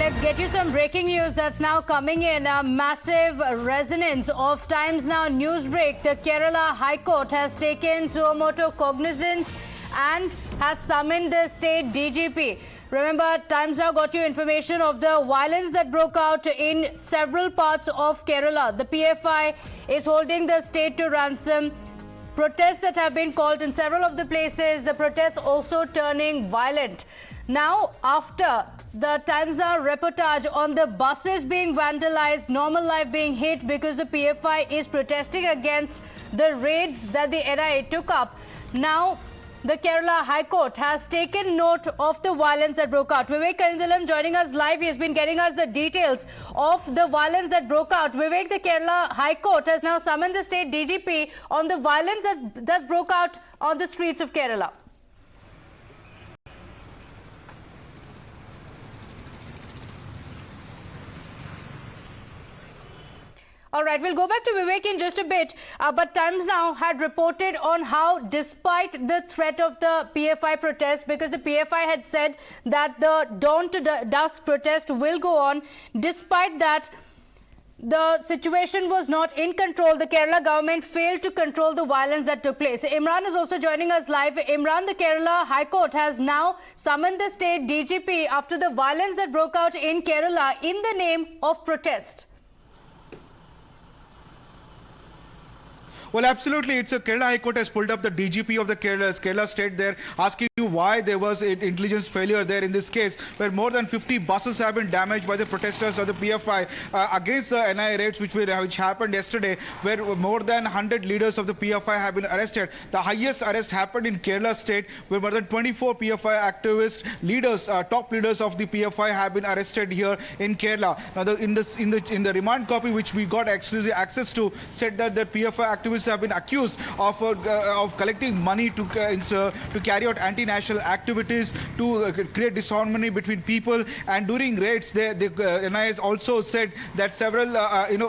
let's get you some breaking news that's now coming in. A massive resonance of Times Now newsbreak. The Kerala High Court has taken Moto cognizance and has summoned the state DGP. Remember, Times Now got you information of the violence that broke out in several parts of Kerala. The PFI is holding the state to ransom. Protests that have been called in several of the places, the protests also turning violent. Now, after the Times Now reportage on the buses being vandalized, normal life being hit because the PFI is protesting against the raids that the NIA took up. Now, the Kerala High Court has taken note of the violence that broke out. Vivek Karindalam joining us live. He has been getting us the details of the violence that broke out. Vivek, the Kerala High Court has now summoned the state DGP on the violence that broke out on the streets of Kerala. All right, we'll go back to Vivek in just a bit, but Times Now had reported on how, despite the threat of the PFI protest, because the PFI had said that the dawn to dusk protest will go on, despite that, the situation was not in control. The Kerala government failed to control the violence that took place. Imran is also joining us live. Imran, the Kerala High Court has now summoned the state DGP after the violence that broke out in Kerala in the name of protest. Well, absolutely. It's a Kerala High Court has pulled up the DGP of the Kerala state there, asking you why there was an intelligence failure there in this case, where more than 50 buses have been damaged by the protesters of the PFI against the NIA raids, which happened yesterday, where more than 100 leaders of the PFI have been arrested. The highest arrest happened in Kerala state, where more than 24 PFI activist leaders, top leaders of the PFI, have been arrested here in Kerala. Now, in the remand copy which we got exclusive access to, said that the PFI activists have been accused of collecting money to carry out anti-national activities, to create disharmony between people, and during raids the NIA also said that several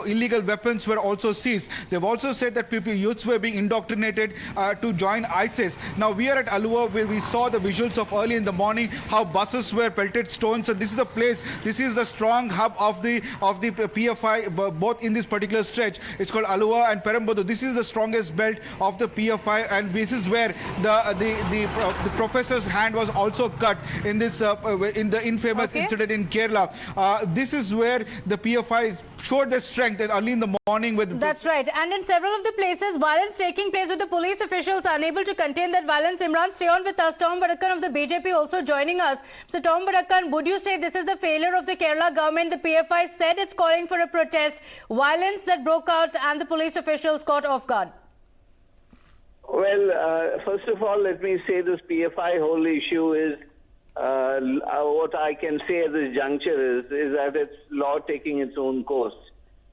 illegal weapons were also seized. They've also said that youths were being indoctrinated to join ISIS. Now we are at Alua, where we saw the visuals of early in the morning how buses were pelted stones, and this is the place, this is the strong hub of the PFI, both in this particular stretch. It's called Alua and Perambadu. This is the strongest belt of the PFI, and this is where the professor's hand was also cut in this in the infamous incident in Kerala. This is where the PFI showed their strength early in the morning with... That's right. And in several of the places, violence taking place with the police officials unable to contain that violence. Imran, stay on with us. Tom Vadakkan of the BJP also joining us. So Tom Vadakkan, would you say this is the failure of the Kerala government? The PFI said it's calling for a protest. Violence that broke out and the police officials caught off guard. Well, first of all, let me say this PFI whole issue is, what I can say at this juncture is that it's law taking its own course.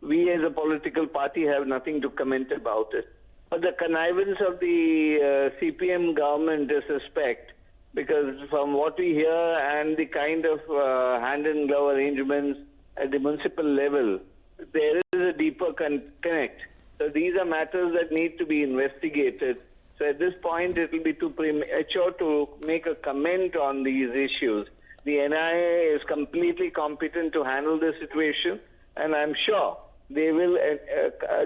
We as a political party have nothing to comment about it. But the connivance of the CPM government is suspect, because from what we hear and the kind of hand-in-glove arrangements at the municipal level, there is a deeper connect. So these are matters that need to be investigated. So at this point, it will be too premature to make a comment on these issues. The NIA is completely competent to handle the situation, and I'm sure they will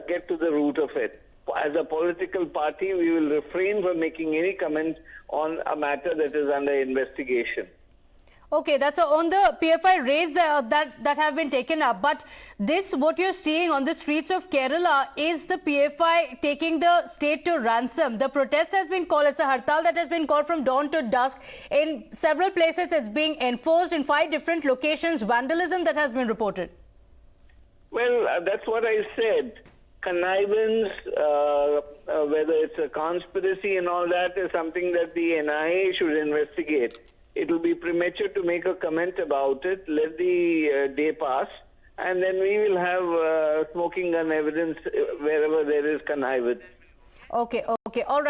get to the root of it. As a political party, we will refrain from making any comment on a matter that is under investigation. Okay, that's on the PFI raids that have been taken up. But this, what you're seeing on the streets of Kerala, is the PFI taking the state to ransom. The protest has been called, it's a hartal that has been called from dawn to dusk. In several places, it's being enforced in 5 different locations. Vandalism that has been reported. Well, that's what I said. Connivance, whether it's a conspiracy and all that, is something that the NIA should investigate. It will be premature to make a comment about it. Let the day pass, and then we will have smoking gun evidence wherever there is connivance. Okay, all right.